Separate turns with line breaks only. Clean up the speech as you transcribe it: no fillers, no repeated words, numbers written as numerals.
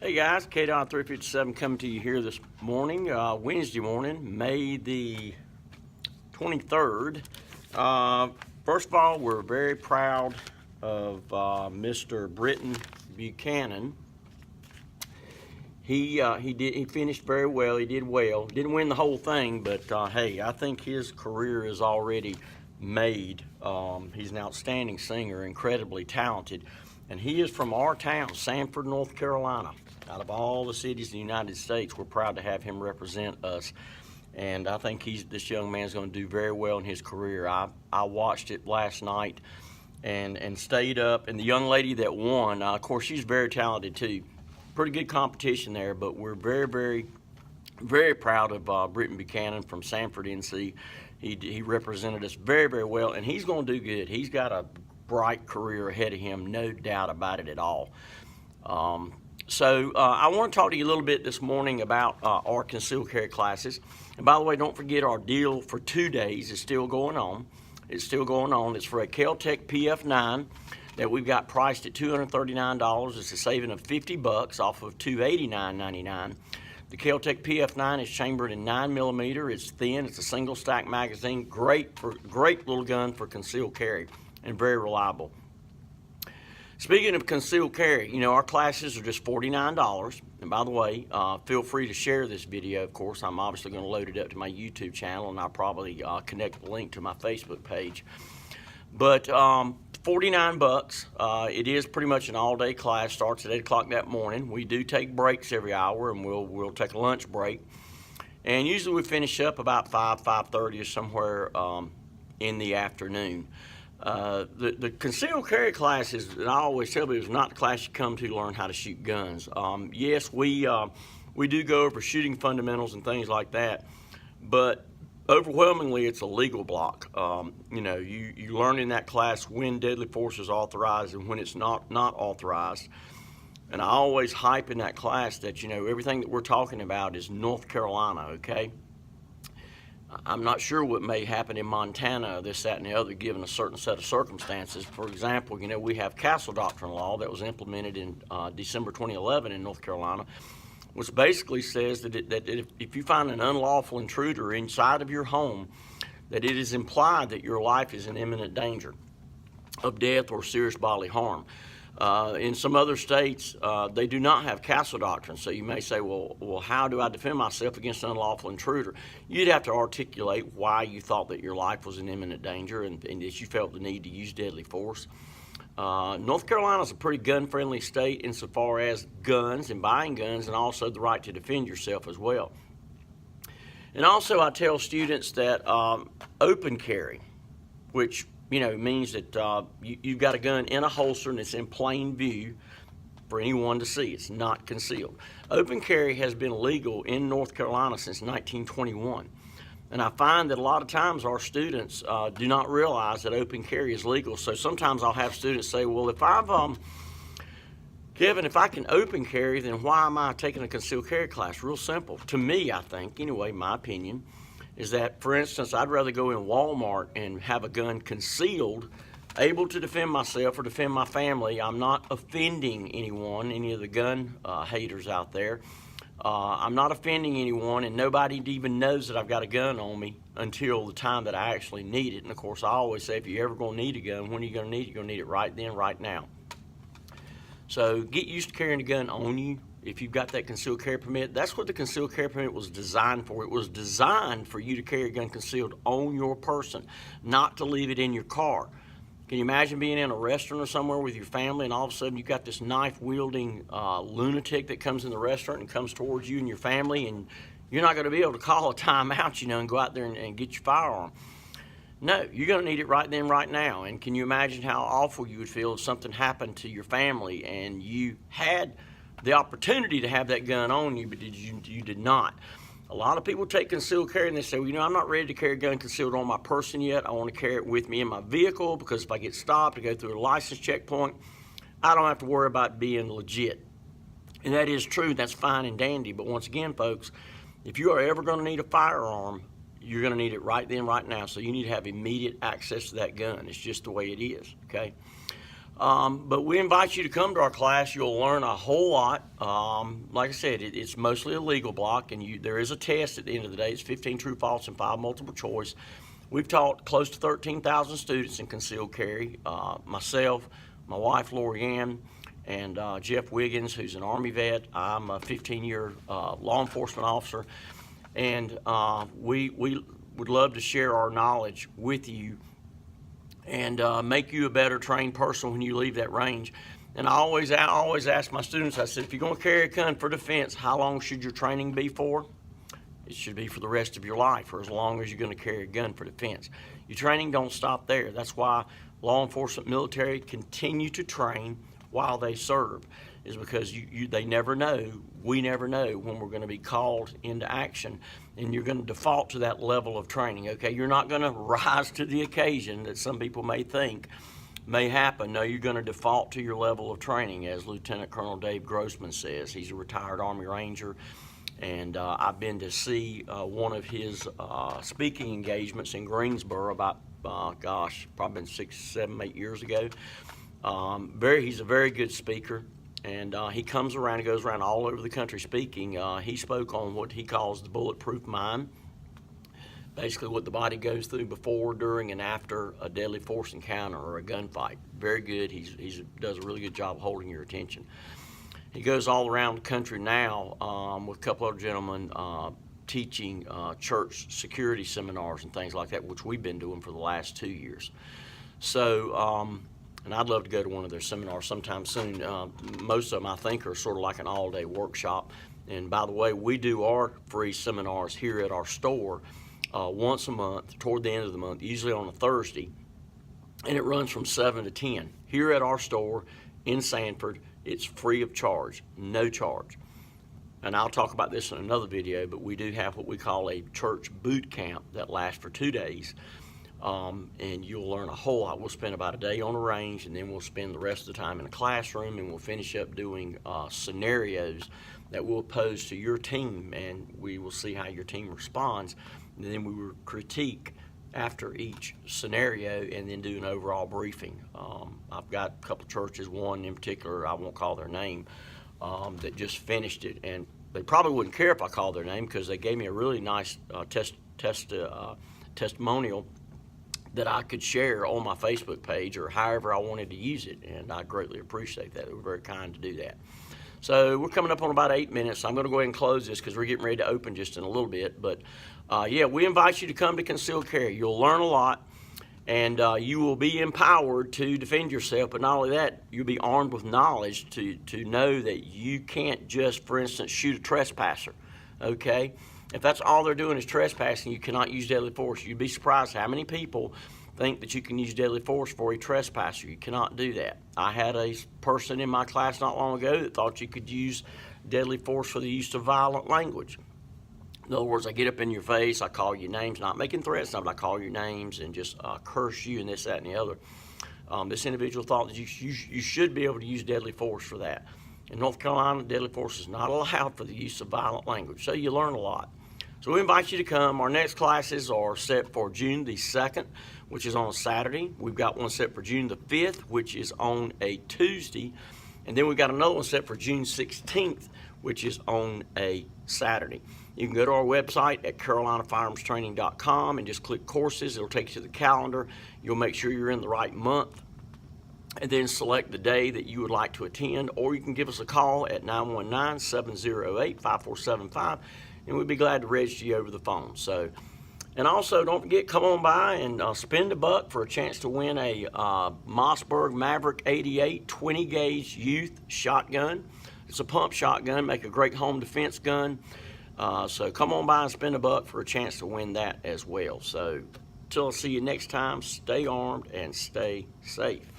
Hey guys, KDOT357 coming to you here this morning, Wednesday morning, May the 23rd. First of all, we're very proud of Mr. Britton Buchanan. He finished very well. He did well. Didn't win the whole thing, but hey, I think his career is already made. He's an outstanding singer, incredibly talented, and he is from our town, Sanford, North Carolina. Out of all the cities in the United States, we're proud to have him represent us, and I think this young man's going to do very well in his career. I watched it last night and stayed up, and the young lady that won, of course, she's very talented too. Pretty good competition there, but we're very, very, very proud of Britton Buchanan from Sanford, NC. He represented us very, very well, and he's going to do good. He's got a bright career ahead of him, no doubt about it at all. So I want to talk to you a little bit this morning about our concealed carry classes. And by the way, don't forget our deal for 2 days is still going on. It's still going on. It's for a Tech PF9 that we've got priced at $239. It's a saving of $50 off of $289.99. The Tech PF9 is chambered in 9mm. It's thin. It's a single stack magazine. Great little gun for concealed carry and very reliable. Speaking of concealed carry, you know, our classes are just $49. And by the way, feel free to share this video. Of course, I'm obviously going to load it up to my YouTube channel, and I'll probably connect the link to my Facebook page. But $49. It is pretty much an all-day class. Starts at 8 o'clock that morning. We do take breaks every hour, and we'll take a lunch break. And usually we finish up about 5:30 or somewhere in the afternoon. The concealed carry class is, and I always tell people, is not the class you come to learn how to shoot guns. Yes, we do go over shooting fundamentals and things like that, but overwhelmingly it's a legal block. You know, you learn in that class when deadly force is authorized and when it's not authorized. And I always hype in that class that, you know, everything that we're talking about is North Carolina, okay? I'm not sure what may happen in Montana, this, that, and the other, given a certain set of circumstances. For example, you know, we have Castle Doctrine law that was implemented in December 2011 in North Carolina, which basically says that if you find an unlawful intruder inside of your home, that it is implied that your life is in imminent danger of death or serious bodily harm. In some other states, they do not have Castle Doctrine. So you may say, well, how do I defend myself against an unlawful intruder? You'd have to articulate why you thought that your life was in imminent danger and that you felt the need to use deadly force. North Carolina is a pretty gun-friendly state insofar as guns and buying guns, and also the right to defend yourself as well. And also I tell students that open carry, which you know, means that you've got a gun in a holster and it's in plain view for anyone to see. It's not concealed. Open carry has been legal in North Carolina since 1921. And I find that a lot of times our students do not realize that open carry is legal. So sometimes I'll have students say, well, Kevin, if I can open carry, then why am I taking a concealed carry class? Real simple. To me, I think, anyway, my opinion, is that, for instance, I'd rather go in Walmart and have a gun concealed, able to defend myself or defend my family. I'm not offending anyone, any of the gun haters out there. I'm not offending anyone, and nobody even knows that I've got a gun on me until the time that I actually need it. And of course, I always say, if you're ever going to need a gun, when are you going to need it? You're going to need it right then, right now. So get used to carrying a gun on you. If you've got that concealed carry permit, that's what the concealed carry permit was designed for. It was designed for you to carry a gun concealed on your person, not to leave it in your car. Can you imagine being in a restaurant or somewhere with your family and all of a sudden you've got this knife-wielding lunatic that comes in the restaurant and comes towards you and your family, and you're not going to be able to call a timeout, you know, and go out there and get your firearm. No, you're going to need it right then, right now. And can you imagine how awful you would feel if something happened to your family and you had the opportunity to have that gun on you, but you did not? A lot of people take concealed carry and they say, well, you know, I'm not ready to carry a gun concealed on my person yet. I want to carry it with me in my vehicle because if I get stopped to go through a license checkpoint, I don't have to worry about being legit. And that is true. That's fine and dandy. But once again, folks, if you are ever going to need a firearm, you're going to need it right then, right now. So you need to have immediate access to that gun. It's just the way it is, okay? But we invite you to come to our class. You'll learn a whole lot. Like I said, it's mostly a legal block, and there is a test at the end of the day. It's 15 true, false, and 5 multiple choice. We've taught close to 13,000 students in concealed carry. Myself, my wife, Lori Ann, and Jeff Wiggins, who's an Army vet. I'm a 15-year law enforcement officer, and we would love to share our knowledge with you and make you a better trained person when you leave that range. And I always ask my students, I said, if you're going to carry a gun for defense, how long should your training be for? It should be for the rest of your life, or as long as you're going to carry a gun for defense. Your training don't stop there. That's why law enforcement, military continue to train while they serve, is because they never know, we never know when we're going to be called into action, and you're going to default to that level of training, okay? You're not going to rise to the occasion that some people may think may happen. No, you're going to default to your level of training, as Lieutenant Colonel Dave Grossman says. He's a retired Army Ranger, and I've been to see one of his speaking engagements in Greensboro about, probably been 6, 7, 8 years ago. He's a very good speaker, and he comes around, he goes around all over the country speaking. He spoke on what he calls the bulletproof mind, basically what the body goes through before, during, and after a deadly force encounter or a gunfight. Very good. He does a really good job holding your attention. He goes all around the country now with a couple other gentlemen teaching church security seminars and things like that, which we've been doing for the last 2 years. So, and I'd love to go to one of their seminars sometime soon. Most of them, I think, are sort of like an all-day workshop. And by the way, we do our free seminars here at our store once a month, toward the end of the month, usually on a Thursday, and it runs from 7 to 10. Here at our store in Sanford, it's free of charge, no charge. And I'll talk about this in another video, but we do have what we call a church boot camp that lasts for 2 days. And you'll learn a whole lot. We'll spend about a day on a range, and then we'll spend the rest of the time in a classroom, and we'll finish up doing scenarios that we'll pose to your team, and we will see how your team responds. And then we will critique after each scenario and then do an overall briefing. I've got a couple churches, one in particular, I won't call their name, that just finished it, and they probably wouldn't care if I called their name because they gave me a really nice testimonial that I could share on my Facebook page or however I wanted to use it, and I greatly appreciate that. They were very kind to do that. So we're coming up on about 8 minutes. I'm going to go ahead and close this because we're getting ready to open just in a little bit. But yeah, we invite you to come to concealed carry. You'll learn a lot, and you will be empowered to defend yourself. But not only that, you'll be armed with knowledge to know that you can't just, for instance, shoot a trespasser, okay? If that's all they're doing is trespassing, you cannot use deadly force. You'd be surprised how many people think that you can use deadly force for a trespasser. You cannot do that. I had a person in my class not long ago that thought you could use deadly force for the use of violent language. In other words, I get up in your face, I call you names, not making threats, but I call your names and just curse you and this, that, and the other. This individual thought that you should be able to use deadly force for that. In North Carolina, deadly force is not allowed for the use of violent language, so you learn a lot. So we invite you to come. Our next classes are set for June the 2nd, which is on a Saturday. We've got one set for June the 5th, which is on a Tuesday. And then we've got another one set for June 16th, which is on a Saturday. You can go to our website at carolinafirearmstraining.com and just click courses. It'll take you to the calendar. You'll make sure you're in the right month, and then select the day that you would like to attend, or you can give us a call at 919-708-5475, and we'd be glad to register you over the phone. So, and also don't forget, come on by and spend $1 for a chance to win a Mossberg Maverick 88 20 gauge youth shotgun. It's a pump shotgun, make a great home defense gun. So come on by and spend $1 for a chance to win that as well. So till I see you next time, stay armed and stay safe.